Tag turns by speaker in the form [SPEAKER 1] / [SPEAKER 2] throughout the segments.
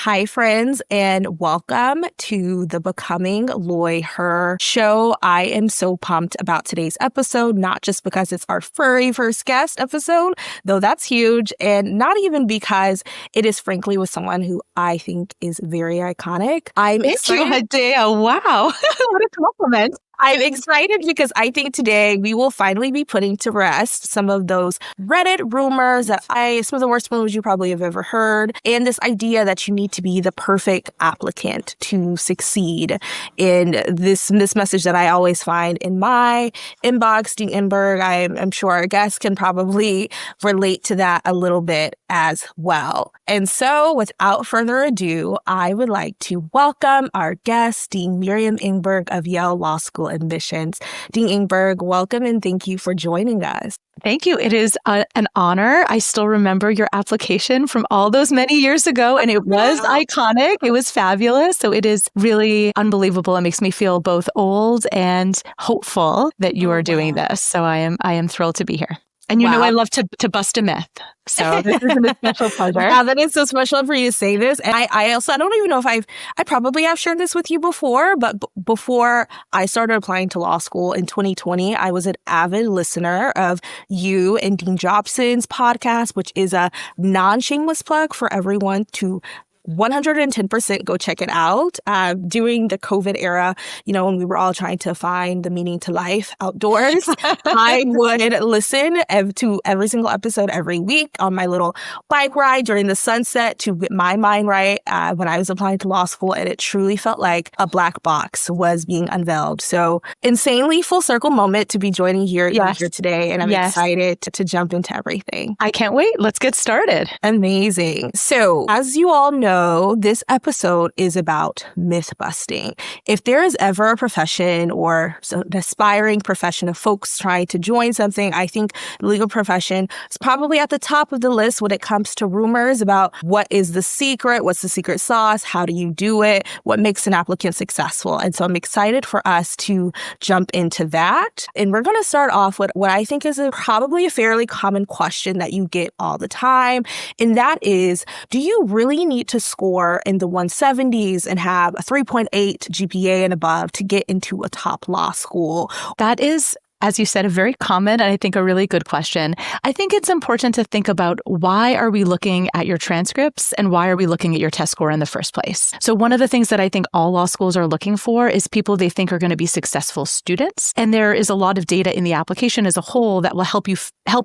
[SPEAKER 1] Hi, friends, and welcome to the Becoming LawyHer show. I am so pumped about today's episode, not just because it's our very first guest episode, though that's huge, and not even because it is frankly with someone who I think is very iconic.
[SPEAKER 2] Thank you, Hadea. Wow. What a compliment.
[SPEAKER 1] I'm excited because I think today we will finally be putting to rest some of those Reddit rumors some of the worst ones you probably have ever heard, and this idea that you need to be the perfect applicant to succeed in this message that I always find in my inbox. Dean Ingber, I'm sure our guests can probably relate to that a little bit as well. And so without further ado, I would like to welcome our guest, Dean Miriam Ingber of Yale Law School Admissions. Dean Ingber, welcome and thank you for joining us.
[SPEAKER 2] Thank you. It is an honor. I still remember your application from all those many years ago, and it was iconic. It was fabulous. So it is really unbelievable. It makes me feel both old and hopeful that you are doing this. So I am thrilled to be here. And you know I love to bust a myth. So this is a special pleasure.
[SPEAKER 1] Yeah, that is so special for you to say this. And I also, I don't even know if I probably have shared this with you before, but before I started applying to law school in 2020, I was an avid listener of you and Dean Jobson's podcast, which is a non-shameless plug for everyone to 110% go check it out. During the COVID era, when we were all trying to find the meaning to life outdoors, I would listen to every single episode every week on my little bike ride during the sunset to get my mind right when I was applying to law school. And it truly felt like a black box was being unveiled. So insanely full circle moment to be joining here today. And I'm excited to jump into everything.
[SPEAKER 2] I can't wait. Let's get started.
[SPEAKER 1] Amazing. So as you all know, this episode is about myth busting. If there is ever a profession or an aspiring profession of folks trying to join something, I think the legal profession is probably at the top of the list when it comes to rumors about what is the secret, what's the secret sauce, how do you do it, what makes an applicant successful. And so I'm excited for us to jump into that. And we're going to start off with what I think is probably a fairly common question that you get all the time. And that is, do you really need to score in the 170s and have a 3.8 GPA and above to get into a top law school?
[SPEAKER 2] That is, as you said, a very common and I think a really good question. I think it's important to think about why are we looking at your transcripts and why are we looking at your test score in the first place? So one of the things that I think all law schools are looking for is people they think are going to be successful students. And there is a lot of data in the application as a whole that will help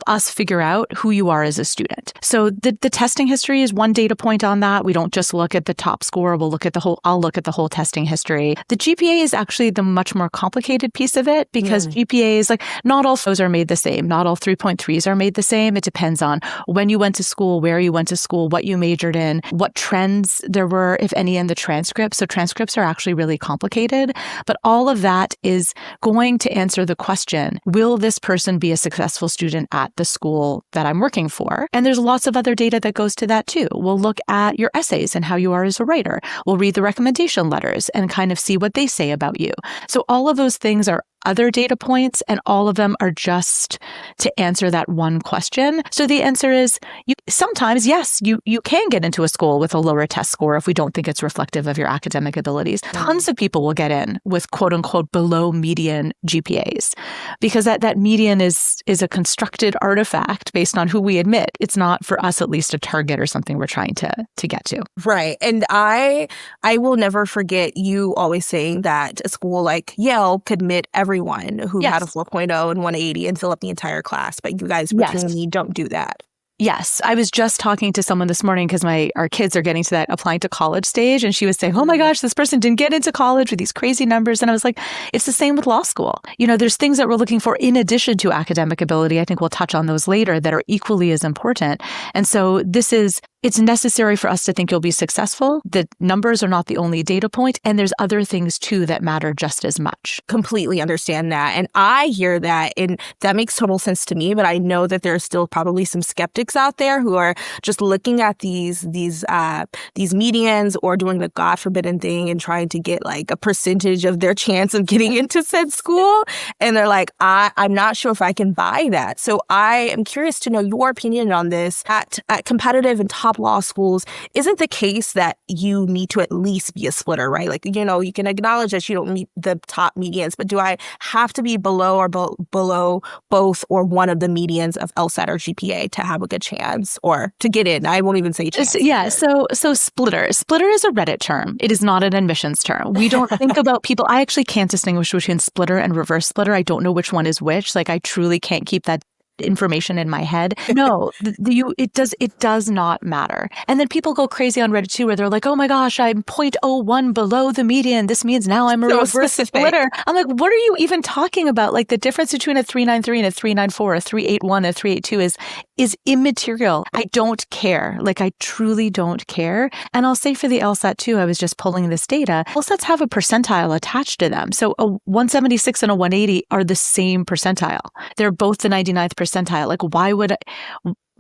[SPEAKER 2] us figure out who you are as a student. So the testing history is one data point on that. We don't just look at the top score. I'll look at the whole testing history. The GPA is actually the much more complicated piece of it because GPAs, like not all those are made the same. Not all 3.3s are made the same. It depends on when you went to school, where you went to school, what you majored in, what trends there were, if any, in the transcripts. So transcripts are actually really complicated, but all of that is going to answer the question, will this person be a successful student at the school that I'm working for? And there's lots of other data that goes to that too. We'll look at your essays and how you are as a writer. We'll read the recommendation letters and kind of see what they say about you. So all of those things are other data points, and all of them are just to answer that one question. So the answer is sometimes, yes, you can get into a school with a lower test score if we don't think it's reflective of your academic abilities. Tons of people will get in with quote unquote below median GPAs because that median is a constructed artifact based on who we admit. It's not, for us at least, a target or something we're trying to get to.
[SPEAKER 1] Right. And I will never forget you always saying that a school like Yale could admit everyone who had a 4.0 and 180 and fill up the entire class. But you guys routinely don't do that.
[SPEAKER 2] Yes. I was just talking to someone this morning because our kids are getting to that applying to college stage. And she was saying, oh my gosh, this person didn't get into college with these crazy numbers. And I was like, it's the same with law school. There's things that we're looking for in addition to academic ability. I think we'll touch on those later that are equally as important. And so it's necessary for us to think you'll be successful. The numbers are not the only data point. And there's other things too that matter just as much.
[SPEAKER 1] Completely understand that. And I hear that, and that makes total sense to me. But I know that there are still probably some skeptics skeptics out there who are just looking at these medians or doing the God forbidden thing and trying to get like a percentage of their chance of getting into said school. And they're like, I'm not sure if I can buy that. So I am curious to know your opinion on this. At competitive and top law schools, isn't the case that you need to at least be a splitter, right? Like, you can acknowledge that you don't meet the top medians, but do I have to be below or below both or one of the medians of LSAT or GPA to have a good chance or to get in? I won't even say chance.
[SPEAKER 2] Yeah. So splitter. Splitter is a Reddit term. It is not an admissions term. We don't think about people. I actually can't distinguish between splitter and reverse splitter. I don't know which one is which. Like, I truly can't keep that information in my head. No, it does not matter. And then people go crazy on Reddit too, where they're like, oh my gosh, I'm 0.01 below the median. This means now I'm a reverse splitter. I'm like, what are you even talking about? Like, the difference between a 393 and a 394, a 381 and a 382 is immaterial. I don't care. Like, I truly don't care. And I'll say for the LSAT too, I was just pulling this data. LSATs have a percentile attached to them. So a 176 and a 180 are the same percentile. They're both the 99th percentile. Like,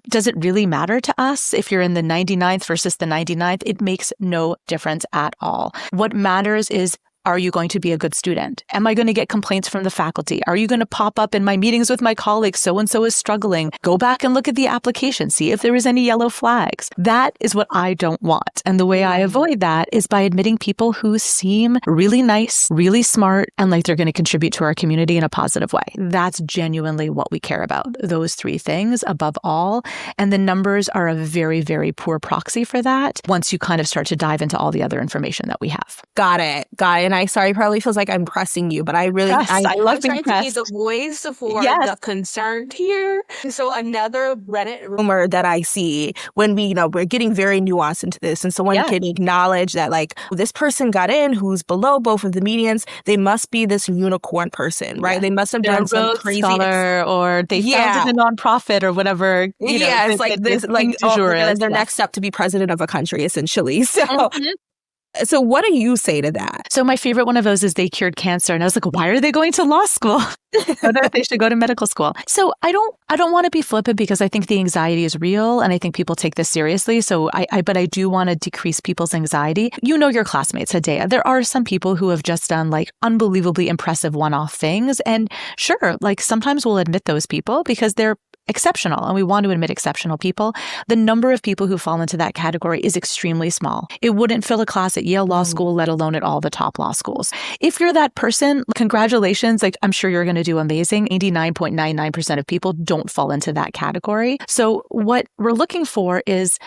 [SPEAKER 2] does it really matter to us if you're in the 99th versus the 99th? It makes no difference at all. What matters is, are you going to be a good student? Am I going to get complaints from the faculty? Are you going to pop up in my meetings with my colleagues? So-and-so is struggling. Go back and look at the application. See if there is any yellow flags. That is what I don't want. And the way I avoid that is by admitting people who seem really nice, really smart, and like they're going to contribute to our community in a positive way. That's genuinely what we care about. Those three things above all. And the numbers are a very, very poor proxy for that once you kind of start to dive into all the other information that we have.
[SPEAKER 1] Got it. And sorry, it probably feels like I'm pressing you, but I really, I love being pressed. To be the voice for the concerned here. So another Reddit rumor that I see when we're getting very nuanced into this, and someone can acknowledge that like this person got in who's below both of the medians, they must be this unicorn person, right? They must have done some crazy
[SPEAKER 2] scholar, or they founded a nonprofit or whatever.
[SPEAKER 1] It's like this, like their next step to be president of a country, essentially. So. So what do you say to that?
[SPEAKER 2] So my favorite one of those is they cured cancer. And I was like, why are they going to law school? They should go to medical school. So I don't want to be flippant because I think the anxiety is real and I think people take this seriously. So but I do want to decrease people's anxiety. You know your classmates, Hadea. There are some people who have just done like unbelievably impressive one-off things. And sure, like sometimes we'll admit those people because they're exceptional, and we want to admit exceptional people. The number of people who fall into that category is extremely small. It wouldn't fill a class at Yale Law School, let alone at all the top law schools. If you're that person, congratulations. Like, I'm sure you're going to do amazing. 89.99% of people don't fall into that category. So what we're looking for is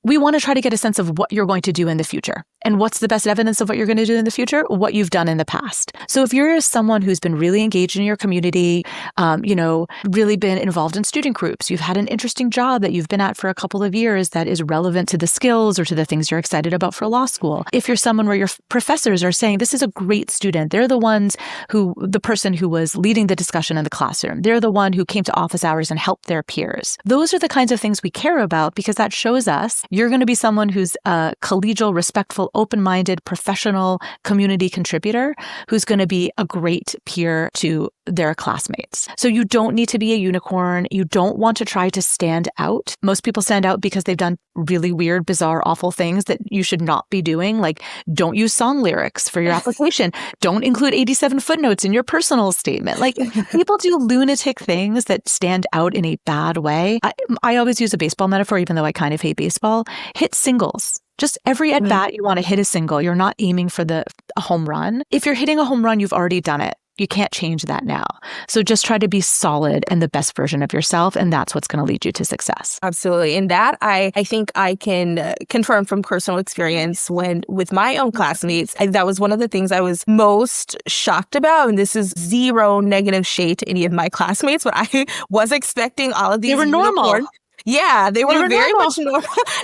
[SPEAKER 2] we want to try to get a sense of what you're going to do in the future. And what's the best evidence of what you're going to do in the future? What you've done in the past. So if you're someone who's been really engaged in your community, really been involved in student groups, you've had an interesting job that you've been at for a couple of years that is relevant to the skills or to the things you're excited about for law school. If you're someone where your professors are saying, this is a great student, they're the person who was leading the discussion in the classroom. They're the one who came to office hours and helped their peers. Those are the kinds of things we care about because that shows us you're going to be someone who's a collegial, respectful, open-minded, professional community contributor who's going to be a great peer to their classmates. So you don't need to be a unicorn. You don't want to try to stand out. Most people stand out because they've done really weird, bizarre, awful things that you should not be doing. Like, don't use song lyrics for your application. Don't include 87 footnotes in your personal statement. Like, people do lunatic things that stand out in a bad way. I always use a baseball metaphor, even though I kind of hate baseball. Hit singles. Just every at bat, you want to hit a single. You're not aiming for a home run. If you're hitting a home run, you've already done it. You can't change that now. So just try to be solid and the best version of yourself. And that's what's going to lead you to success.
[SPEAKER 1] Absolutely. And that I think I can confirm from personal experience with my own classmates. That was one of the things I was most shocked about. And this is zero negative shade to any of my classmates, but I was expecting all of these.
[SPEAKER 2] They were normal.
[SPEAKER 1] Yeah, they were very much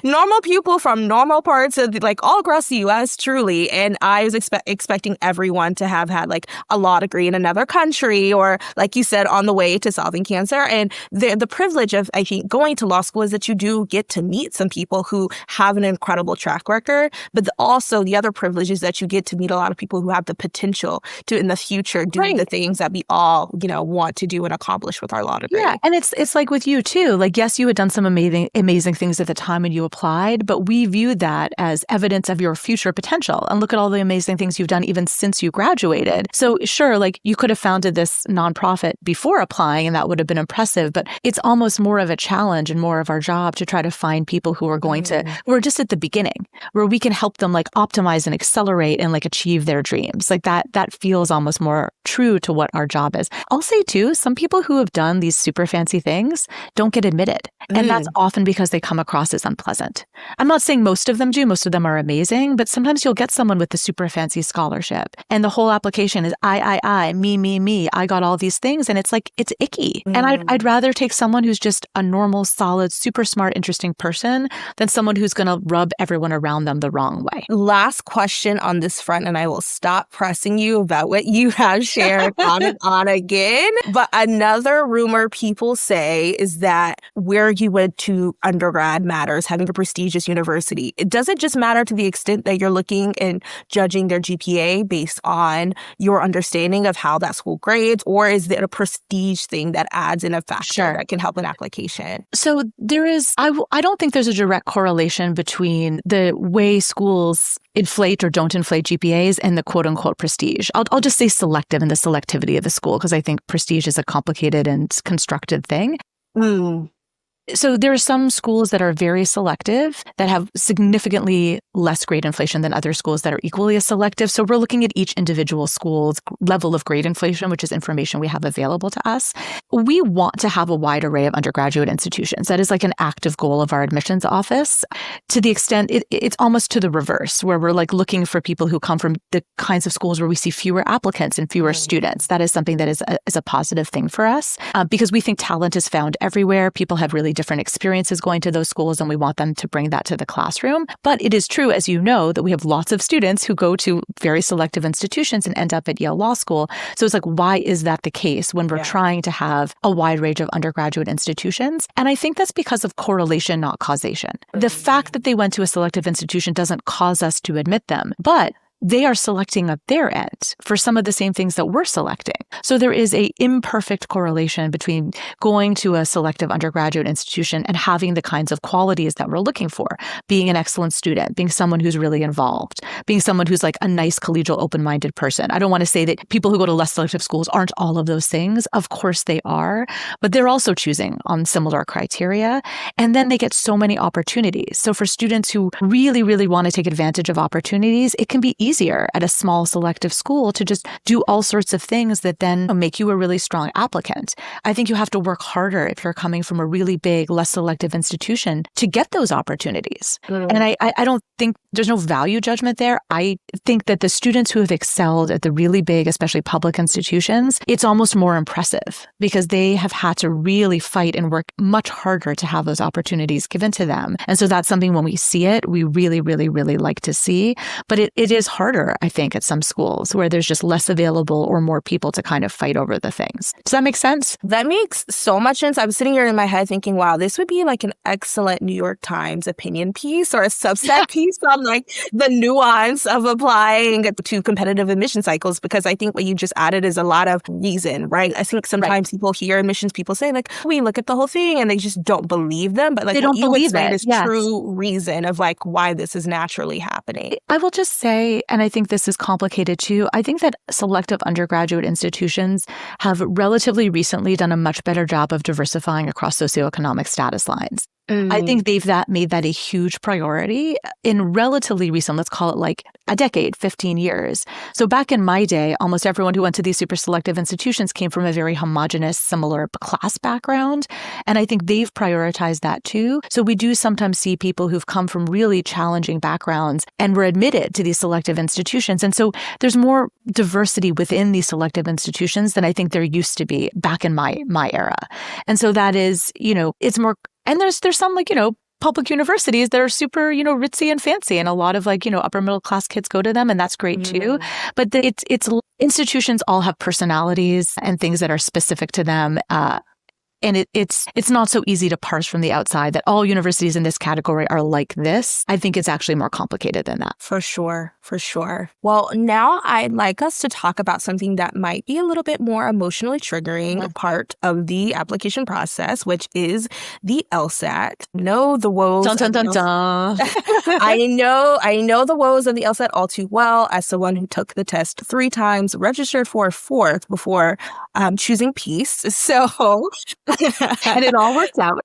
[SPEAKER 1] normal people from normal parts of all across the U.S. truly. And I was expecting everyone to have had a law degree in another country or, like you said, on the way to solving cancer. And the privilege of, I think, going to law school is that you do get to meet some people who have an incredible track record. But also the other privilege is that you get to meet a lot of people who have the potential to, in the future, do the things that we all, want to do and accomplish with our law degree.
[SPEAKER 2] Yeah, and it's like with you too. Yes, you had done some amazing things at the time when you applied, but we viewed that as evidence of your future potential. And look at all the amazing things you've done even since you graduated. So sure, like you could have founded this nonprofit before applying and that would have been impressive, but it's almost more of a challenge and more of our job to try to find people who are going to, who are just at the beginning, where we can help them like optimize and accelerate and like achieve their dreams. Like that feels almost more true to what our job is. I'll say too, some people who have done these super fancy things don't get admitted. And that's often because they come across as unpleasant. I'm not saying most of them do. Most of them are amazing, but sometimes you'll get someone with the super fancy scholarship and the whole application is I, me, I got all these things. And it's like, it's icky. And I'd rather take someone who's just a normal, solid, super smart, interesting person than someone who's going to rub everyone around them the wrong way.
[SPEAKER 1] Last question on this front, and I will stop pressing you about what you have shared on and on again. But another rumor people say is that where you went to undergrad matters, having a prestigious university. It doesn't just matter to the extent that you're looking and judging their GPA based on your understanding of how that school grades, or is it a prestige thing that adds in a factor that can help an application?
[SPEAKER 2] So there is, I don't think there's a direct correlation between the way schools inflate or don't inflate GPAs and the quote unquote prestige. I'll just say selective and the selectivity of the school, because I think prestige is a complicated and constructed thing. So there are some schools that are very selective that have significantly less grade inflation than other schools that are equally as selective. So we're looking at each individual school's level of grade inflation, which is information we have available to us. We want to have a wide array of undergraduate institutions. That is like an active goal of our admissions office, to the extent it's almost to the reverse, where we're like looking for people who come from the kinds of schools where we see fewer applicants and fewer students. That is something that is a positive thing for us, because we think talent is found everywhere. People have really different experiences going to those schools, and we want them to bring that to the classroom. But it is true, as you know, that we have lots of students who go to very selective institutions and end up at Yale Law School. So it's like, why is that the case when we're trying to have a wide range of undergraduate institutions? And I think that's because of correlation, not causation. The fact that they went to a selective institution doesn't cause us to admit them, but they are selecting at their end for some of the same things that we're selecting. So there is a imperfect correlation between going to a selective undergraduate institution and having the kinds of qualities that we're looking for, being an excellent student, being someone who's really involved, being someone who's like a nice, collegial, open-minded person. I don't want to say that people who go to less selective schools aren't all of those things. Of course they are, but they're also choosing on similar criteria. And then they get so many opportunities. So for students who really, really want to take advantage of opportunities, it can be easier at a small selective school to just do all sorts of things that then make you a really strong applicant. I think you have to work harder if you're coming from a really big, less selective institution to get those opportunities. And I don't think there's no value judgment there. I think that the students who have excelled at the really big, especially public institutions, it's almost more impressive because they have had to really fight and work much harder to have those opportunities given to them. And so that's something when we see it, we really, really, really like to see. But it is harder, I think, at some schools where there's just less available or more people to kind of fight over the things. Does that make sense?
[SPEAKER 1] That makes so much sense. I was sitting here in my head thinking, wow, this would be like an excellent New York Times opinion piece or a subset piece on like the nuance of applying to competitive admission cycles, because I think what you just added is a lot of reason, right? I think sometimes people hear admissions people say like, we look at the whole thing and they just don't believe them. But like
[SPEAKER 2] they don't believe it.
[SPEAKER 1] Is true reason of like why this is naturally happening.
[SPEAKER 2] I will just say, and I think this is complicated too, I think that selective undergraduate institutions have relatively recently done a much better job of diversifying across socioeconomic status lines. I think they've made that a huge priority in relatively recent, let's call it like a decade, 15 years. So back in my day, almost everyone who went to these super selective institutions came from a very homogenous, similar class background. And I think they've prioritized that too. So we do sometimes see people who've come from really challenging backgrounds and were admitted to these selective institutions. And so there's more diversity within these selective institutions than I think there used to be back in my era. And so that is, it's more. And there's some like, public universities that are super, ritzy and fancy, and a lot of like, upper middle class kids go to them, and that's great too. But it's institutions all have personalities and things that are specific to them. And it's not so easy to parse from the outside that all universities in this category are like this. I think it's actually more complicated than that.
[SPEAKER 1] For sure. For sure. Well, now I'd like us to talk about something that might be a little bit more emotionally triggering part of the application process, which is the LSAT. Know the woes.
[SPEAKER 2] Dun, dun, dun, dun.
[SPEAKER 1] I know the woes of the LSAT all too well as someone who took the test 3 times, registered for a 4th before choosing peace. So,
[SPEAKER 2] and it all worked out.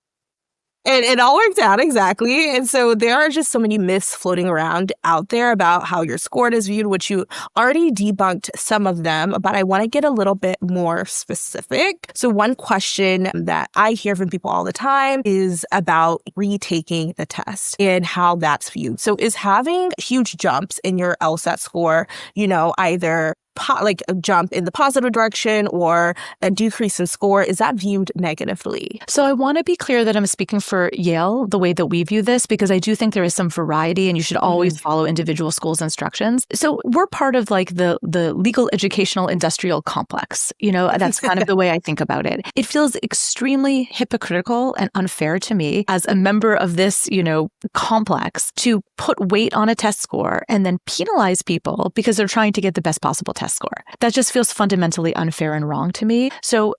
[SPEAKER 1] And it all worked out, exactly. And so there are just so many myths floating around out there about how your score is viewed, which you already debunked some of them, but I want to get a little bit more specific. So one question that I hear from people all the time is about retaking the test and how that's viewed. So is having huge jumps in your LSAT score, either like a jump in the positive direction or a decrease in score, is that viewed negatively?
[SPEAKER 2] So I want to be clear that I'm speaking for Yale, the way that we view this, because I do think there is some variety and you should always follow individual schools' instructions. So we're part of like the legal educational industrial complex. That's kind of the way I think about it. It feels extremely hypocritical and unfair to me as a member of this, complex to put weight on a test score and then penalize people because they're trying to get the best possible test score. That just feels fundamentally unfair and wrong to me. So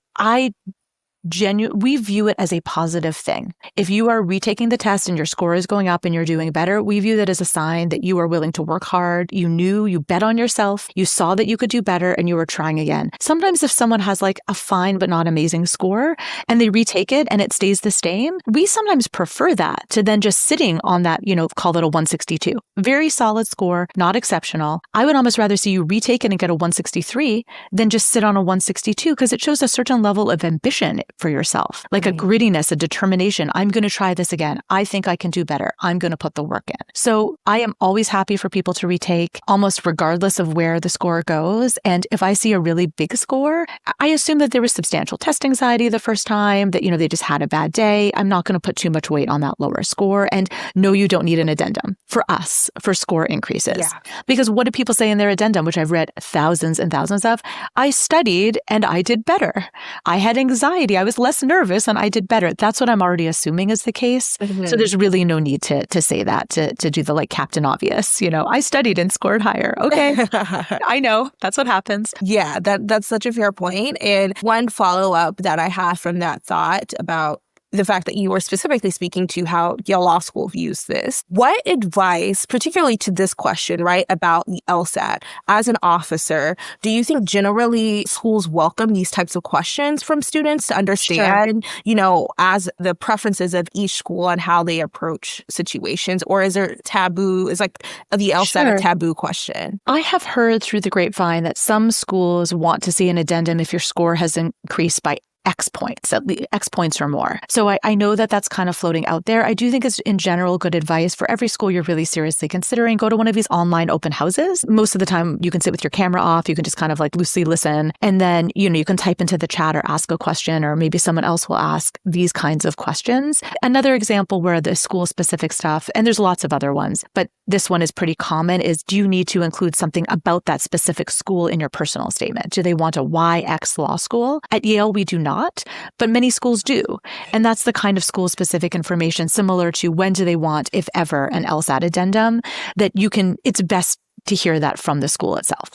[SPEAKER 2] we view it as a positive thing. If you are retaking the test and your score is going up and you're doing better, we view that as a sign that you are willing to work hard. You bet on yourself, you saw that you could do better and you were trying again. Sometimes if someone has like a fine but not amazing score and they retake it and it stays the same, we sometimes prefer that to then just sitting on that, call it a 162. Very solid score, not exceptional. I would almost rather see you retake it and get a 163 than just sit on a 162 because it shows a certain level of ambition for yourself, like a grittiness, a determination. I'm going to try this again. I think I can do better. I'm going to put the work in. So I am always happy for people to retake almost regardless of where the score goes. And if I see a really big score, I assume that there was substantial test anxiety the first time, that, they just had a bad day. I'm not going to put too much weight on that lower score. And no, you don't need an addendum for us for score increases. Yeah. Because what do people say in their addendum, which I've read thousands and thousands of? I studied and I did better. I had anxiety. I was less nervous and I did better. That's what I'm already assuming is the case. So there's really no need to say that, to do the like Captain Obvious, I studied and scored higher. Okay. I know. That's what happens.
[SPEAKER 1] Yeah, that's such a fair point. And one follow-up that I have from that thought about the fact that you were specifically speaking to how Yale Law School views this. What advice, particularly to this question, right, about the LSAT, as an officer, do you think generally schools welcome these types of questions from students to understand, as the preferences of each school and how they approach situations? Or is there taboo? Is like the LSAT a taboo question?
[SPEAKER 2] I have heard through the grapevine that some schools want to see an addendum if your score has increased by X points, at least X points or more. So I know that that's kind of floating out there. I do think it's in general good advice for every school you're really seriously considering. Go to one of these online open houses. Most of the time you can sit with your camera off. You can just kind of like loosely listen. And then, you can type into the chat or ask a question, or maybe someone else will ask these kinds of questions. Another example where the school specific stuff, and there's lots of other ones, but this one is pretty common, is do you need to include something about that specific school in your personal statement? Do they want a YX law school? At Yale, we do not. But many schools do. And that's the kind of school-specific information similar to when do they want, if ever, an LSAT addendum, that it's best to hear that from the school itself.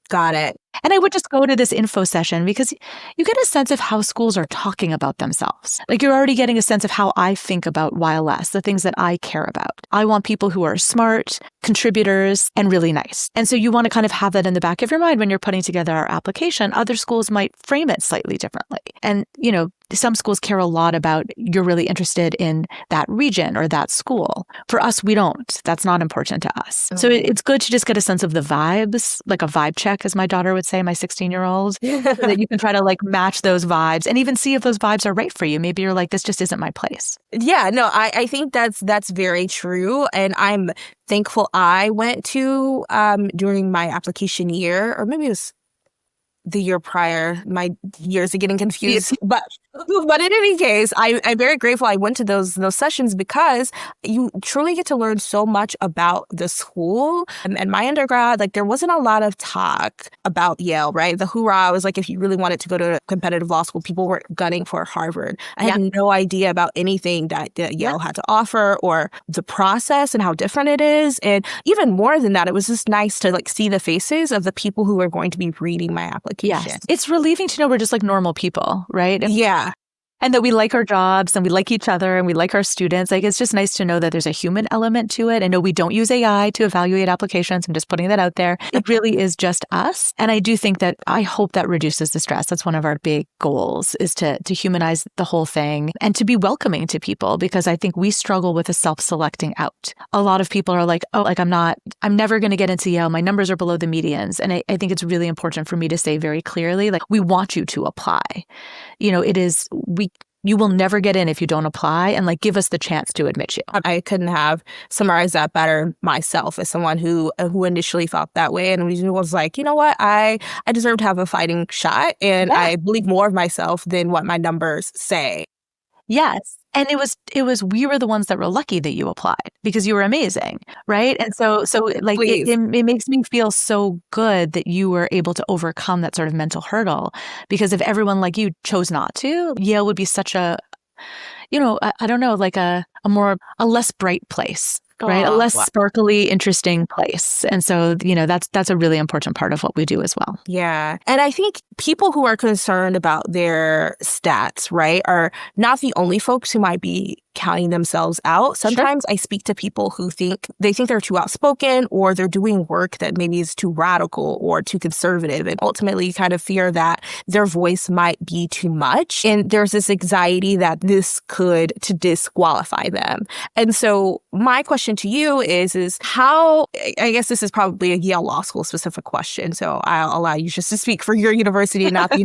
[SPEAKER 1] Got it.
[SPEAKER 2] And I would just go to this info session because you get a sense of how schools are talking about themselves. Like you're already getting a sense of how I think about YLS, the things that I care about. I want people who are smart, contributors, and really nice. And so you want to kind of have that in the back of your mind when you're putting together our application. Other schools might frame it slightly differently. And, some schools care a lot about you're really interested in that region or that school. For us, we don't. That's not important to us. So it's good to just get a sense of the vibes, like a vibe check, as my daughter would say, my 16-year-old, so that you can try to like match those vibes and even see if those vibes are right for you. Maybe you're like, this just isn't my place.
[SPEAKER 1] Yeah, no, I think that's very true. And I'm thankful I went to, during my application year, or maybe it was the year prior, my years are getting confused, but But in any case, I'm very grateful I went to those sessions because you truly get to learn so much about the school. And my undergrad, like there wasn't a lot of talk about Yale, right? The hoorah was like if you really wanted to go to a competitive law school, people were gunning for Harvard. I had no idea about anything that Yale had to offer or the process and how different it is. And even more than that, it was just nice to like see the faces of the people who are going to be reading my application.
[SPEAKER 2] Yes. It's relieving to know we're just like normal people, right?
[SPEAKER 1] Yeah.
[SPEAKER 2] And that we like our jobs and we like each other and we like our students. Like, it's just nice to know that there's a human element to it. I know we don't use AI to evaluate applications. I'm just putting that out there. It really is just us. And I do think that I hope that reduces the stress. That's one of our big goals, is to humanize the whole thing and to be welcoming to people, because I think we struggle with a self-selecting out. A lot of people are like, oh, like I'm never going to get into Yale. My numbers are below the medians. And I think it's really important for me to say very clearly, like, we want you to apply. You know, you will never get in if you don't apply, and like give us the chance to admit you.
[SPEAKER 1] I couldn't have summarized that better myself as someone who initially felt that way and was like, you know what, I deserve to have a fighting shot, and I believe more of myself than what my numbers say.
[SPEAKER 2] Yes. And we were the ones that were lucky that you applied because you were amazing, right? And so like it makes me feel so good that you were able to overcome that sort of mental hurdle, because if everyone like you chose not to, Yale would be such a, I don't know, like a less bright place. Right? A less sparkly, interesting place. And so, that's a really important part of what we do as well.
[SPEAKER 1] Yeah. And I think people who are concerned about their stats, right, are not the only folks who might be counting themselves out. Sometimes I speak to people who think they're too outspoken, or they're doing work that maybe is too radical or too conservative. And ultimately kind of fear that their voice might be too much. And there's this anxiety that this could to disqualify them. And so my question to you is how, I guess this is probably a Yale Law School specific question, so I'll allow you just to speak for your university, not the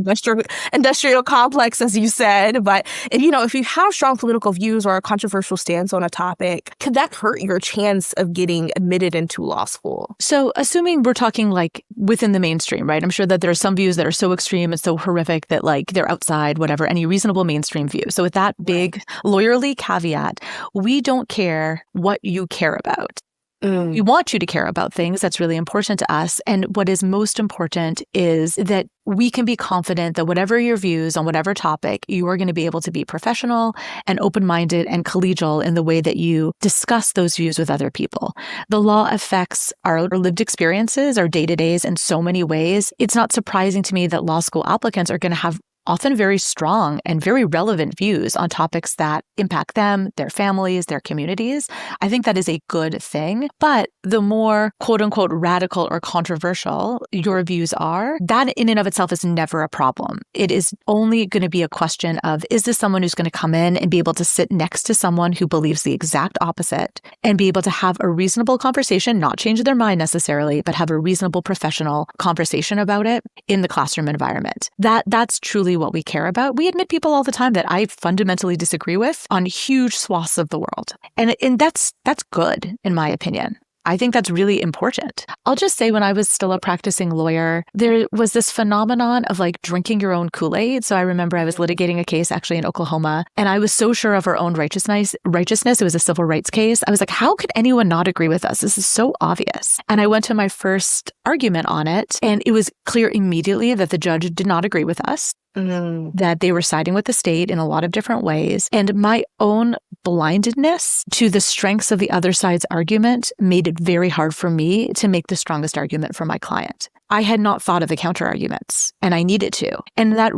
[SPEAKER 1] industrial complex, as you said. But if you have strong political views or a controversial stance on a topic, could that hurt your chance of getting admitted into law school?
[SPEAKER 2] So assuming we're talking like within the mainstream, right? I'm sure that there are some views that are so extreme and so horrific that like they're outside whatever, any reasonable mainstream view. So with that big lawyerly caveat, we don't care what you care about. We want you to care about things. That's really important to us. And what is most important is that we can be confident that whatever your views on whatever topic, you are going to be able to be professional and open-minded and collegial in the way that you discuss those views with other people. The law affects our lived experiences, our day-to-days in so many ways. It's not surprising to me that law school applicants are going to have often very strong and very relevant views on topics that impact them, their families, their communities. I think that is a good thing. But the more quote unquote radical or controversial your views are, that in and of itself is never a problem. It is only going to be a question of, is this someone who's going to come in and be able to sit next to someone who believes the exact opposite and be able to have a reasonable conversation, not change their mind necessarily, but have a reasonable professional conversation about it in the classroom environment. That's truly what we care about. We admit people all the time that I fundamentally disagree with on huge swaths of the world. And that's good, in my opinion. I think that's really important. I'll just say, when I was still a practicing lawyer, there was this phenomenon of like drinking your own Kool-Aid. So I remember I was litigating a case actually in Oklahoma, and I was so sure of our own righteousness. It was a civil rights case. I was like, how could anyone not agree with us? This is so obvious. And I went to my first argument on it, and it was clear immediately that the judge did not agree with us. That they were siding with the state in a lot of different ways. And my own blindedness to the strengths of the other side's argument made it very hard for me to make the strongest argument for my client. I had not thought of the counter arguments, and I needed to. And that's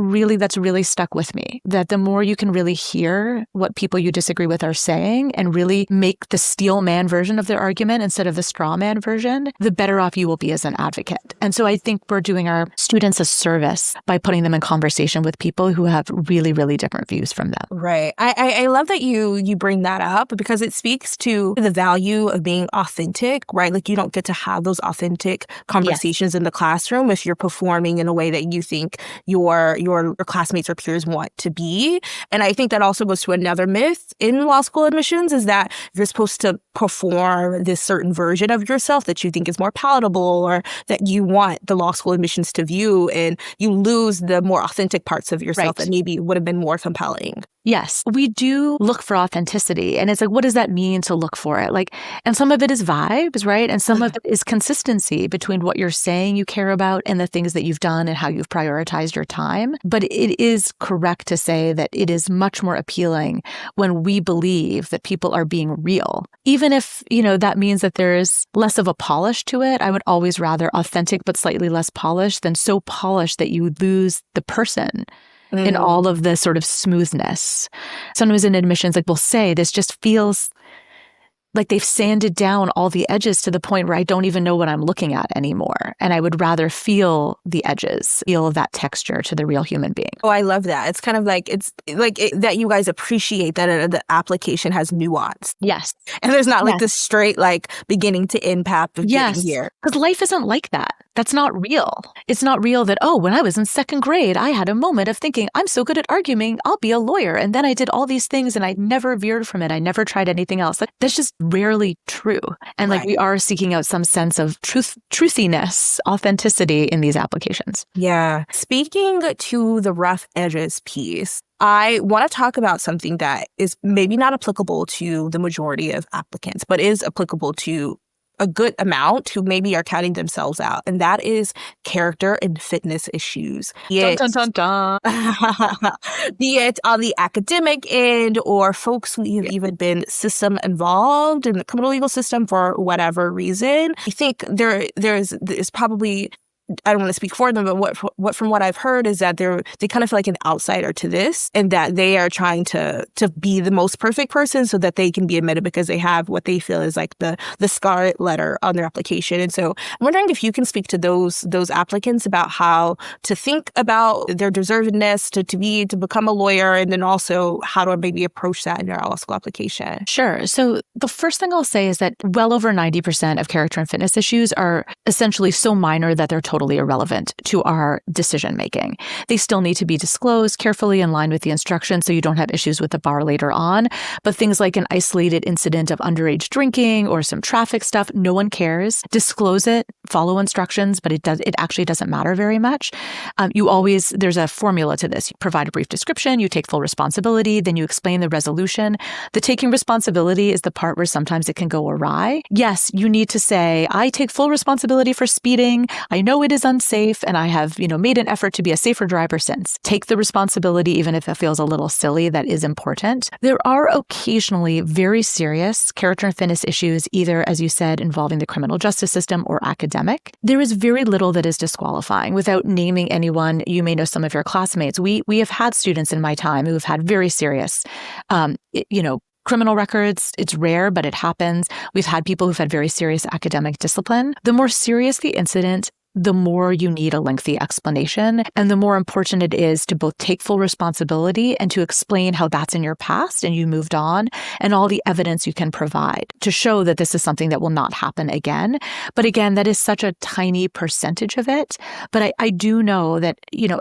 [SPEAKER 2] really stuck with me, that the more you can really hear what people you disagree with are saying and really make the steel man version of their argument instead of the straw man version, the better off you will be as an advocate. And so I think we're doing our students a service by putting them in conversation with people who have really, really different views from them.
[SPEAKER 1] Right. I love that you bring that up, because it speaks to the value of being authentic, right? Like, you don't get to have those authentic conversations in the classroom if you're performing in a way that you think your classmates or peers want to be. And I think that also goes to another myth in law school admissions, is that you're supposed to perform this certain version of yourself that you think is more palatable or that you want the law school admissions to view, and you lose the more authentic authentic parts of yourself that maybe would have been more compelling.
[SPEAKER 2] Yes, we do look for authenticity. And it's like, what does that mean to look for it? Like, and some of it is vibes, right? And some of it is consistency between what you're saying you care about and the things that you've done and how you've prioritized your time. But it is correct to say that it is much more appealing when we believe that people are being real. Even if, that means that there is less of a polish to it, I would always rather authentic but slightly less polished than so polished that you lose the person in all of the sort of smoothness. Sometimes in admissions, like we'll say, this just feels like they've sanded down all the edges to the point where I don't even know what I'm looking at anymore. And I would rather feel the edges, feel that texture to the real human being.
[SPEAKER 1] Oh, I love that. It's kind of like, that you guys appreciate that the application has nuance.
[SPEAKER 2] Yes.
[SPEAKER 1] And there's not like this straight, like beginning to end path of getting here.
[SPEAKER 2] Because life isn't like that. That's not real. It's not real that, when I was in second grade, I had a moment of thinking, I'm so good at arguing, I'll be a lawyer. And then I did all these things and I never veered from it. I never tried anything else. That's just rarely true. And we are seeking out some sense of truthiness, authenticity in these applications.
[SPEAKER 1] Yeah. Speaking to the rough edges piece, I want to talk about something that is maybe not applicable to the majority of applicants, but is applicable to a good amount who maybe are counting themselves out, and that is character and fitness issues.
[SPEAKER 2] Dun, dun, dun, dun.
[SPEAKER 1] Be it on the academic end or folks who have even been system involved in the criminal legal system for whatever reason. I think there's probably, I don't want to speak for them, but what from what I've heard is that they kind of feel like an outsider to this, and that they are trying to be the most perfect person so that they can be admitted because they have what they feel is like the scarlet letter on their application. And so I'm wondering if you can speak to those applicants about how to think about their deservedness to become a lawyer, and then also how to maybe approach that in their law school application.
[SPEAKER 2] Sure. So the first thing I'll say is that well over 90% of character and fitness issues are essentially so minor that they're totally irrelevant to our decision making. They still need to be disclosed carefully in line with the instructions so you don't have issues with the bar later on. But things like an isolated incident of underage drinking or some traffic stuff, no one cares. Disclose it, follow instructions, but it actually doesn't matter very much. There's a formula to this. You provide a brief description, you take full responsibility, then you explain the resolution. The taking responsibility is the part where sometimes it can go awry. Yes, you need to say, I take full responsibility for speeding. I know it is unsafe, and I have, made an effort to be a safer driver since. Take the responsibility, even if it feels a little silly. That is important. There are occasionally very serious character and fitness issues, either, as you said, involving the criminal justice system or academic. There is very little that is disqualifying. Without naming anyone, you may know some of your classmates. We have had students in my time who have had very serious, criminal records. It's rare, but it happens. We've had people who've had very serious academic discipline. The more serious the incident, the more you need a lengthy explanation, and the more important it is to both take full responsibility and to explain how that's in your past and you moved on, and all the evidence you can provide to show that this is something that will not happen again. But again, that is such a tiny percentage of it. But I do know that,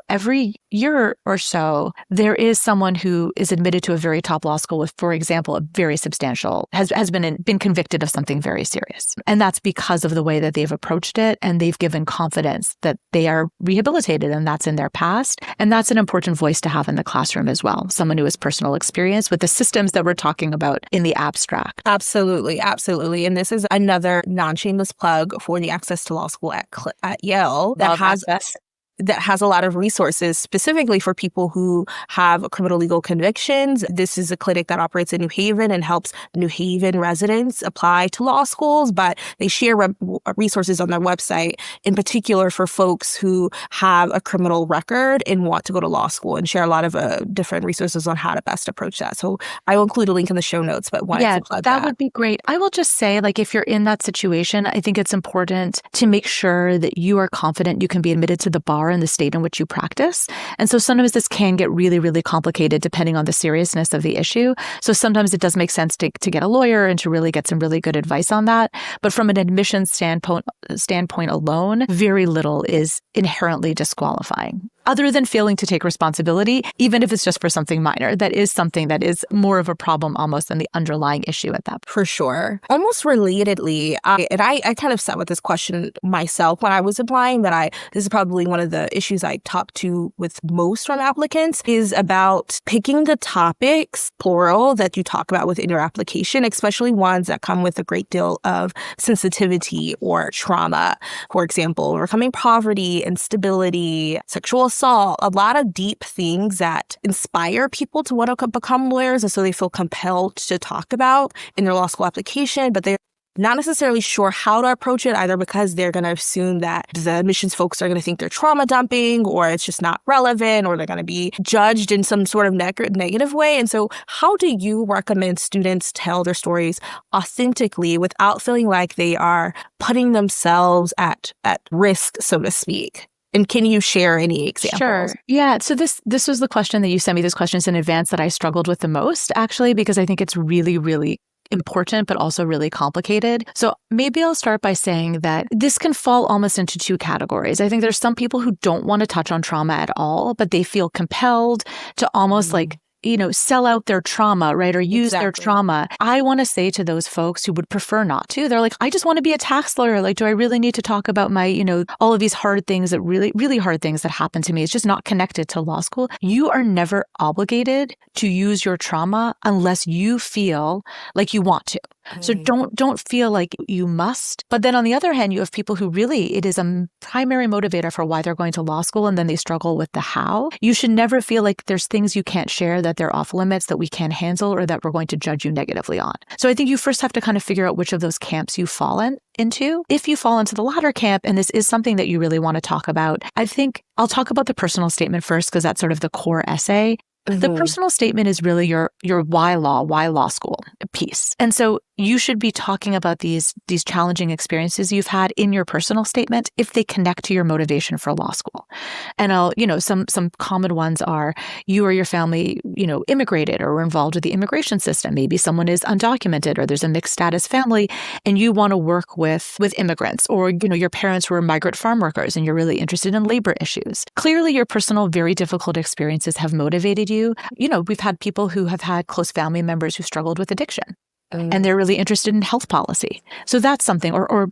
[SPEAKER 2] every year or so, there is someone who is admitted to a very top law school with, for example, a very substantial, has been convicted of something very serious. And that's because of the way that they've approached it, and they've given confidence that they are rehabilitated and that's in their past. And that's an important voice to have in the classroom as well. Someone who has personal experience with the systems that we're talking about in the abstract.
[SPEAKER 1] Absolutely. Absolutely. And this is another non-shameless plug for the Access to Law School at Yale that has a lot of resources specifically for people who have criminal legal convictions. This is a clinic that operates in New Haven and helps New Haven residents apply to law schools, but they share resources on their website, in particular for folks who have a criminal record and want to go to law school, and share a lot of different resources on how to best approach that. So I will include a link in the show notes, but wanted to plug that.
[SPEAKER 2] That would be great. I will just say, if you're in that situation, I think it's important to make sure that you are confident you can be admitted to the bar in the state in which you practice. And so sometimes this can get really, really complicated depending on the seriousness of the issue. So sometimes it does make sense to get a lawyer and to really get some really good advice on that. But from an admissions standpoint alone, very little is inherently disqualifying. other than failing to take responsibility, even if it's just for something minor. That is something that is more of a problem almost than the underlying issue at that point.
[SPEAKER 1] For sure. Almost relatedly, I kind of sat with this question myself when I was applying, this is probably one of the issues I talk to with most from applicants, is about picking the topics, plural, that you talk about within your application, especially ones that come with a great deal of sensitivity or trauma. For example, overcoming poverty, instability, sexual assault, a lot of deep things that inspire people to want to become lawyers, and so they feel compelled to talk about in their law school application, but they're not necessarily sure how to approach it, either because they're going to assume that the admissions folks are going to think they're trauma dumping, or it's just not relevant, or they're going to be judged in some sort of negative way. And so how do you recommend students tell their stories authentically without feeling like they are putting themselves at risk, so to speak? And can you share any examples?
[SPEAKER 2] Sure. Yeah. So this was the question that you sent me, these questions in advance, that I struggled with the most, actually, because I think it's really, really important, but also really complicated. So maybe I'll start by saying that this can fall almost into two categories. I think there's some people who don't want to touch on trauma at all, but they feel compelled to almost sell out their trauma, right? Or use their trauma. I want to say to those folks who would prefer not to, they're like, I just want to be a tax lawyer. Like, do I really need to talk about my, all of these hard things that really hard things that happen to me? It's just not connected to law school. You are never obligated to use your trauma unless you feel like you want to. So don't feel like you must. But then on the other hand, you have people who really, it is a primary motivator for why they're going to law school, and then they struggle with the how. You should never feel like there's things you can't share, that they're off limits, that we can't handle, or that we're going to judge you negatively on. So I think you first have to kind of figure out which of those camps you fall into. If you fall into the latter camp, and this is something that you really want to talk about, I think I'll talk about the personal statement first, because that's sort of the core essay. The personal statement is really your why law school piece. And so you should be talking about these challenging experiences you've had in your personal statement if they connect to your motivation for law school. And some common ones are you or your family, immigrated or were involved with the immigration system. Maybe someone is undocumented, or there's a mixed status family and you want to work with immigrants, or, your parents were migrant farm workers and you're really interested in labor issues. Clearly, your personal, very difficult experiences have motivated you. We've had people who have had close family members who struggled with addiction. And they're really interested in health policy. So that's something, or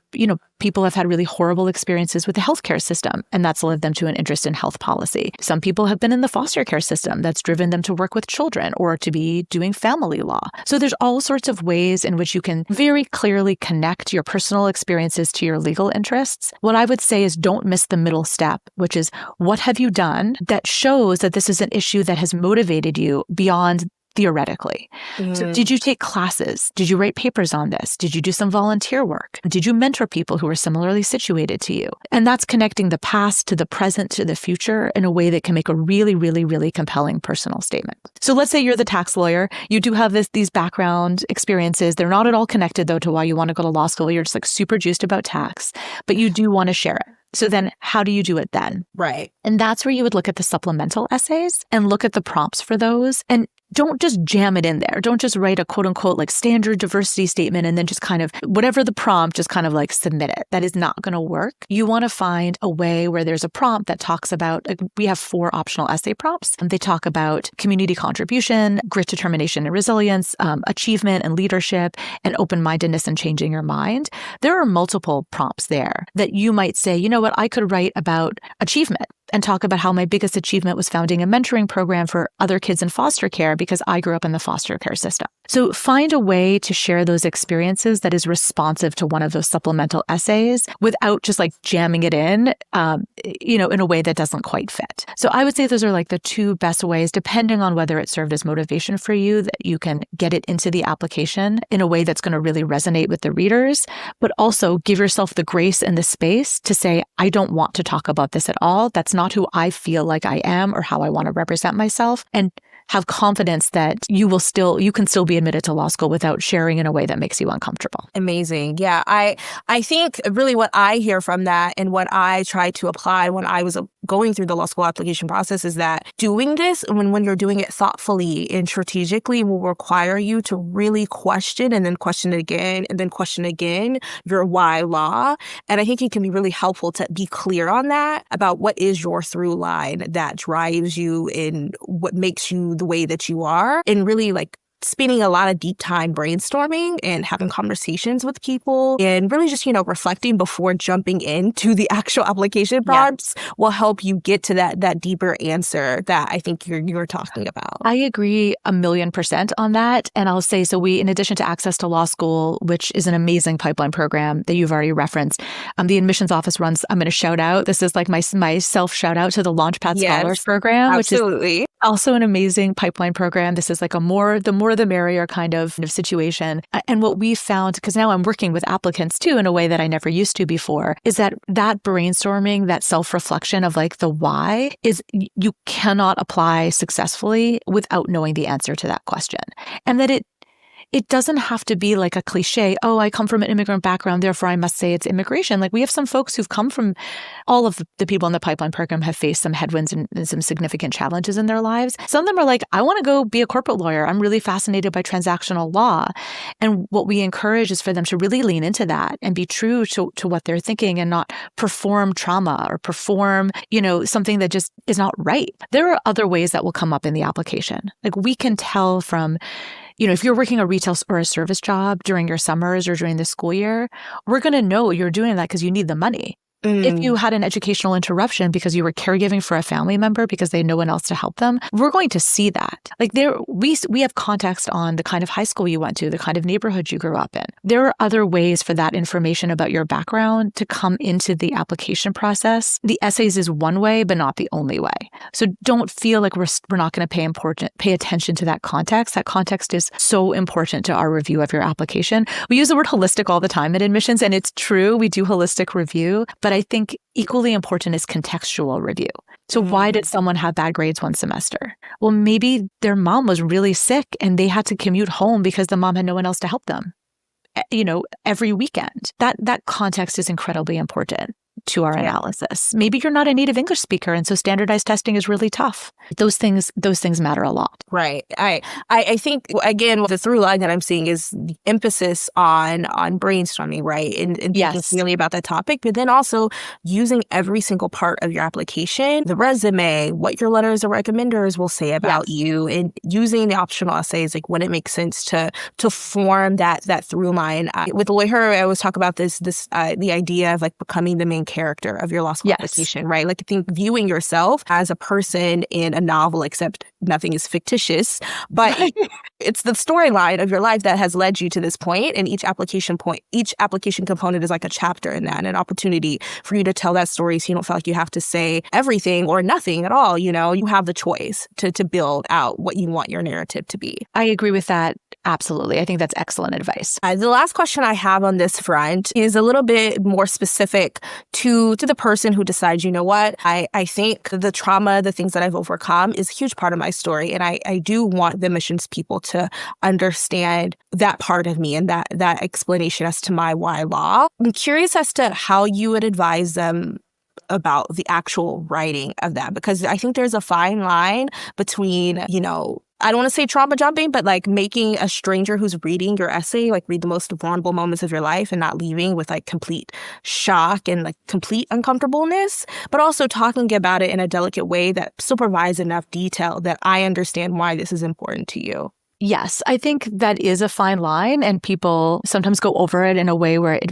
[SPEAKER 2] people have had really horrible experiences with the healthcare system, and that's led them to an interest in health policy. Some people have been in the foster care system. That's driven them to work with children or to be doing family law. So there's all sorts of ways in which you can very clearly connect your personal experiences to your legal interests. What I would say is don't miss the middle step, which is what have you done that shows that this is an issue that has motivated you beyond theoretically. So did you take classes? Did you write papers on this? Did you do some volunteer work? Did you mentor people who are similarly situated to you? And that's connecting the past to the present to the future in a way that can make a really, really, really compelling personal statement. So let's say you're the tax lawyer. You do have these background experiences. They're not at all connected, though, to why you want to go to law school. You're just super juiced about tax, but you do want to share it. So then how do you do it then?
[SPEAKER 1] Right.
[SPEAKER 2] And that's where you would look at the supplemental essays and look at the prompts for those. And don't just jam it in there. Don't just write a quote unquote standard diversity statement and then just kind of whatever the prompt, just kind of submit it. That is not going to work. You want to find a way where there's a prompt that talks about, we have 4 optional essay prompts. And they talk about community contribution, grit, determination, and resilience, achievement and leadership, and open-mindedness and changing your mind. There are multiple prompts there that you might say, you know what, I could write about achievement and talk about how my biggest achievement was founding a mentoring program for other kids in foster care because I grew up in the foster care system. So find a way to share those experiences that is responsive to one of those supplemental essays without just jamming it in a way that doesn't quite fit. So I would say those are the 2 best ways, depending on whether it served as motivation for you, that you can get it into the application in a way that's going to really resonate with the readers, but also give yourself the grace and the space to say, I don't want to talk about this at all. That's not who I feel like I am or how I want to represent myself. And have confidence that you can still be admitted to law school without sharing in a way that makes you uncomfortable.
[SPEAKER 1] Amazing. Yeah. I think really what I hear from that and what I tried to apply when I was going through the law school application process is that doing this, when you're doing it thoughtfully and strategically, will require you to really question and then question again and then question again your why law. And I think it can be really helpful to be clear on that about what is your through line that drives you in what makes you the way that you are, and really like spending a lot of deep time brainstorming and having conversations with people and really just, reflecting before jumping into the actual application prompts will help you get to that deeper answer that I think you're talking about.
[SPEAKER 2] I agree 1,000,000% on that. And I'll say, so we, in addition to Access to Law School, which is an amazing pipeline program that you've already referenced, the admissions office runs, I'm going to shout out, this is like my self shout out to the Launchpad Scholars program,
[SPEAKER 1] absolutely.
[SPEAKER 2] Which is also an amazing pipeline program. This is like the more the merrier kind of situation. And what we found, because now I'm working with applicants too in a way that I never used to before, is that brainstorming, that self-reflection of like the why is you cannot apply successfully without knowing the answer to that question. And that it doesn't have to be like a cliche, oh, I come from an immigrant background, therefore I must say it's immigration. Like we have some folks who've come from, all of the people in the pipeline program have faced some headwinds and some significant challenges in their lives. Some of them are like, I want to go be a corporate lawyer. I'm really fascinated by transactional law. And what we encourage is for them to really lean into that and be true to what they're thinking and not perform trauma or perform, something that just is not right. There are other ways that will come up in the application. Like we can tell from, if you're working a retail or a service job during your summers or during the school year, we're going to know you're doing that because you need the money. If you had an educational interruption because you were caregiving for a family member because they had no one else to help them, we're going to see that. Like we have context on the kind of high school you went to, the kind of neighborhood you grew up in. There are other ways for that information about your background to come into the application process. The essays is one way, but not the only way. So don't feel like we're not going to pay attention to that context. That context is so important to our review of your application. We use the word holistic all the time in admissions, and it's true. We do holistic review, but I think equally important is contextual review. So why did someone have bad grades one semester? Well, maybe their mom was really sick and they had to commute home because the mom had no one else to help them, every weekend. That context is incredibly important to our analysis. Maybe you're not a native English speaker, and so standardized testing is really tough. Those things matter a lot.
[SPEAKER 1] Right. I think, again, the through line that I'm seeing is the emphasis on brainstorming, right? And thinking really about that topic, but then also using every single part of your application, the resume, what your letters of recommenders will say about you, and using the optional essays, like when it makes sense to form that through line. With LawyHer, I always talk about this the idea of like becoming the main character of your law school application, right? Like I think viewing yourself as a person in a novel, except nothing is fictitious, but it's the storyline of your life that has led you to this point. And each application component is like a chapter in that, and an opportunity for you to tell that story. So you don't feel like you have to say everything or nothing at all. You have the choice to build out what you want your narrative to be.
[SPEAKER 2] I agree with that. Absolutely. I think that's excellent advice.
[SPEAKER 1] The last question I have on this front is a little bit more specific to the person who decides, you know what, I think the trauma, the things that I've overcome is a huge part of my story. And I do want the admissions people to understand that part of me and that explanation as to my why law. I'm curious as to how you would advise them about the actual writing of that, because I think there's a fine line between, I don't want to say trauma jumping, but like making a stranger who's reading your essay, like read the most vulnerable moments of your life and not leaving with like complete shock and like complete uncomfortableness, but also talking about it in a delicate way that still provides enough detail that I understand why this is important to you.
[SPEAKER 2] Yes, I think that is a fine line, and people sometimes go over it in a way where it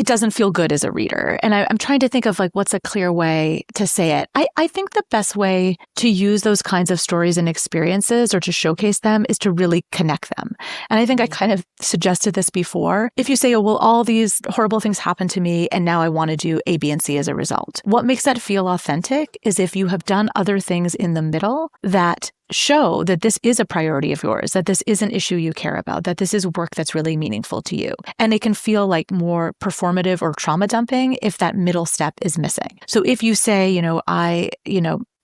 [SPEAKER 2] doesn't feel good as a reader. And I'm trying to think of like what's a clear way to say it. I think the best way to use those kinds of stories and experiences or to showcase them is to really connect them. And I think I kind of suggested this before. If you say, oh, well, all these horrible things happened to me and now I want to do A, B, and C as a result. What makes that feel authentic is if you have done other things in the middle that show that this is a priority of yours, that this is an issue you care about, that this is work that's really meaningful to you. And it can feel like more performative or trauma dumping if that middle step is missing. So if you say,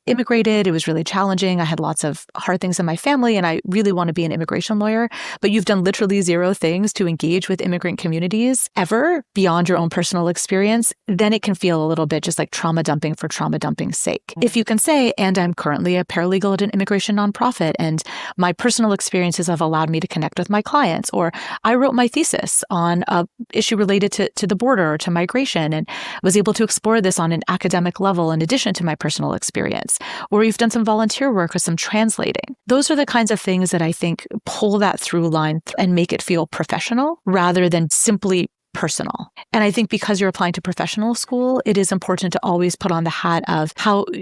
[SPEAKER 2] immigrated. It was really challenging. I had lots of hard things in my family, and I really want to be an immigration lawyer. But you've done literally zero things to engage with immigrant communities ever beyond your own personal experience. Then it can feel a little bit just like trauma dumping for trauma dumping's sake. If you can say, and I'm currently a paralegal at an immigration nonprofit, and my personal experiences have allowed me to connect with my clients, or I wrote my thesis on a issue related to the border or to migration and was able to explore this on an academic level in addition to my personal experience, or you've done some volunteer work or some translating. Those are the kinds of things that I think pull that through line and make it feel professional rather than simply personal. And I think because you're applying to professional school, it is important to always put on the hat of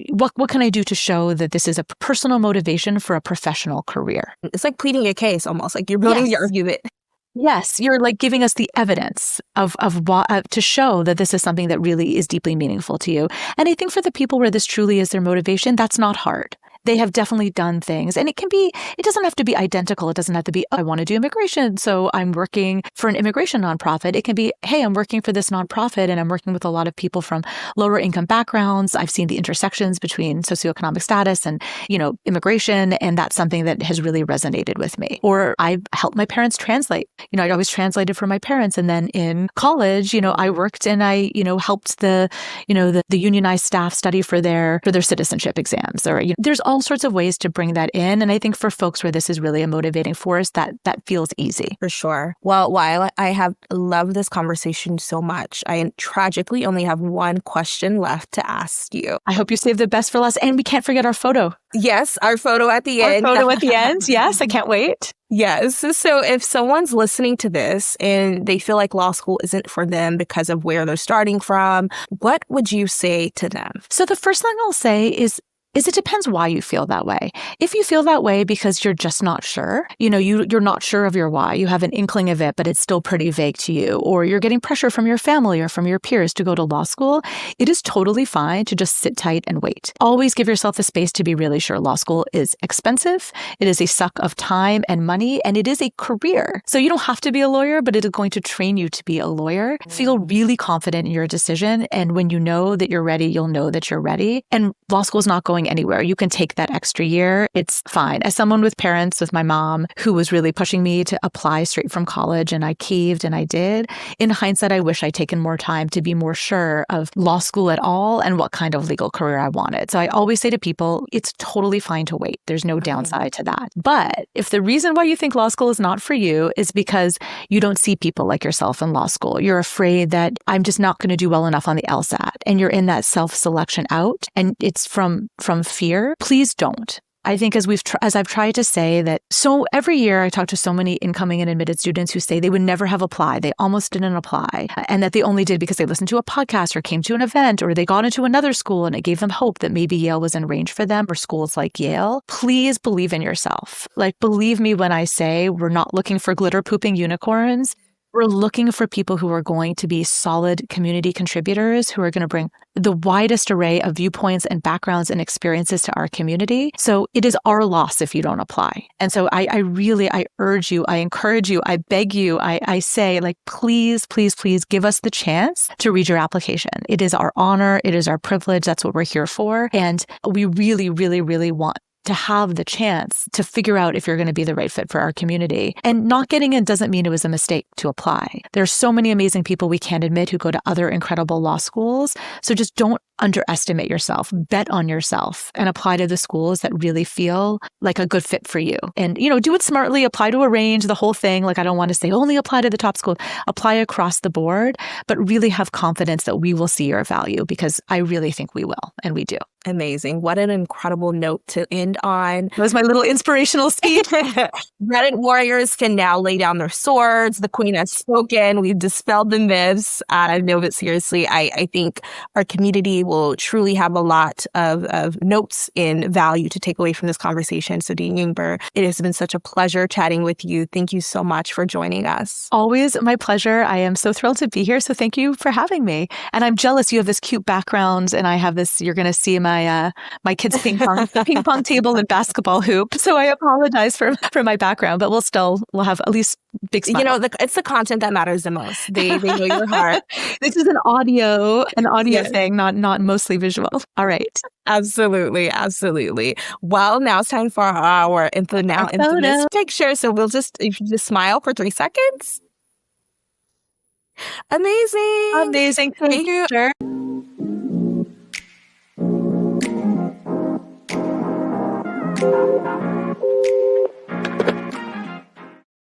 [SPEAKER 2] what can I do to show that this is a personal motivation for a professional career?
[SPEAKER 1] It's like pleading a case almost, like you're building the argument.
[SPEAKER 2] Yes, you're like giving us the evidence of what to show that this is something that really is deeply meaningful to you. And I think for the people where this truly is their motivation, that's not hard. They have definitely done things. And it doesn't have to be identical. It doesn't have to be, I want to do immigration, so I'm working for an immigration nonprofit. It can be, hey, I'm working for this nonprofit and I'm working with a lot of people from lower income backgrounds. I've seen the intersections between socioeconomic status and, immigration. And that's something that has really resonated with me. Or I've helped my parents translate. I'd always translated for my parents. And then in college, I worked and I, helped the unionized staff study for their citizenship exams. Or there's all sorts of ways to bring that in. And I think for folks where this is really a motivating force, that feels easy.
[SPEAKER 1] For sure. Well, while I have loved this conversation so much, I tragically only have one question left to ask you.
[SPEAKER 2] I hope you save the best for last. And we can't forget our photo.
[SPEAKER 1] Yes, our photo at the end.
[SPEAKER 2] Our photo at the end. Yes, I can't wait.
[SPEAKER 1] Yes. So if someone's listening to this and they feel like law school isn't for them because of where they're starting from, what would you say to them?
[SPEAKER 2] So the first thing I'll say is it depends why you feel that way. If you feel that way because you're just not sure, you're not sure of your why, you have an inkling of it, but it's still pretty vague to you, or you're getting pressure from your family or from your peers to go to law school, it is totally fine to just sit tight and wait. Always give yourself the space to be really sure. Law school is expensive. It is a suck of time and money, and it is a career. So you don't have to be a lawyer, but it is going to train you to be a lawyer. Feel really confident in your decision. And when you know that you're ready, you'll know that you're ready. And law school is not going anywhere. You can take that extra year. It's fine. As someone with parents, with my mom, who was really pushing me to apply straight from college, and I caved and I did. In hindsight, I wish I'd taken more time to be more sure of law school at all and what kind of legal career I wanted. So I always say to people, it's totally fine to wait. There's no downside to that. But if the reason why you think law school is not for you is because you don't see people like yourself in law school, you're afraid that I'm just not going to do well enough on the LSAT, and you're in that self-selection out, and it's from fear, please don't. I think as I've tried to say that, so every year I talk to so many incoming and admitted students who say they would never have applied. They almost didn't apply, and that they only did because they listened to a podcast or came to an event or they got into another school and it gave them hope that maybe Yale was in range for them or schools like Yale. Please believe in yourself. Like, believe me when I say we're not looking for glitter pooping unicorns. We're looking for people who are going to be solid community contributors, who are going to bring the widest array of viewpoints and backgrounds and experiences to our community. So it is our loss if you don't apply. And so I urge you, I encourage you, I beg you, I say, like, please, please, please give us the chance to read your application. It is our honor. It is our privilege. That's what we're here for. And we really, really, really want to have the chance to figure out if you're going to be the right fit for our community. And not getting in doesn't mean it was a mistake to apply. There's so many amazing people we can't admit who go to other incredible law schools. So just don't underestimate yourself, bet on yourself, and apply to the schools that really feel like a good fit for you. And, do it smartly, apply to a range, the whole thing. Like, I don't want to say only apply to the top school, apply across the board, but really have confidence that we will see your value, because I really think we will, and we do.
[SPEAKER 1] Amazing. What an incredible note to end on.
[SPEAKER 2] That was my little inspirational speech.
[SPEAKER 1] Reddit warriors can now lay down their swords. The queen has spoken. We've dispelled the myths. No, but seriously, I think our community will truly have a lot of notes and value to take away from this conversation. So Dean Ingber, it has been such a pleasure chatting with you. Thank you so much for joining us.
[SPEAKER 2] Always my pleasure. I am so thrilled to be here. So thank you for having me. And I'm jealous you have this cute background, and I have this, you're going to see my kids' ping pong table and basketball hoop. So I apologize for my background, but we'll have at least big smile.
[SPEAKER 1] It's the content that matters the most. They know your heart.
[SPEAKER 2] This is an audio thing, not want mostly visual. All right.
[SPEAKER 1] Absolutely. Absolutely. Well, now it's time for our infamous picture. So if you just smile for 3 seconds. Amazing.
[SPEAKER 2] Thank you. Sure.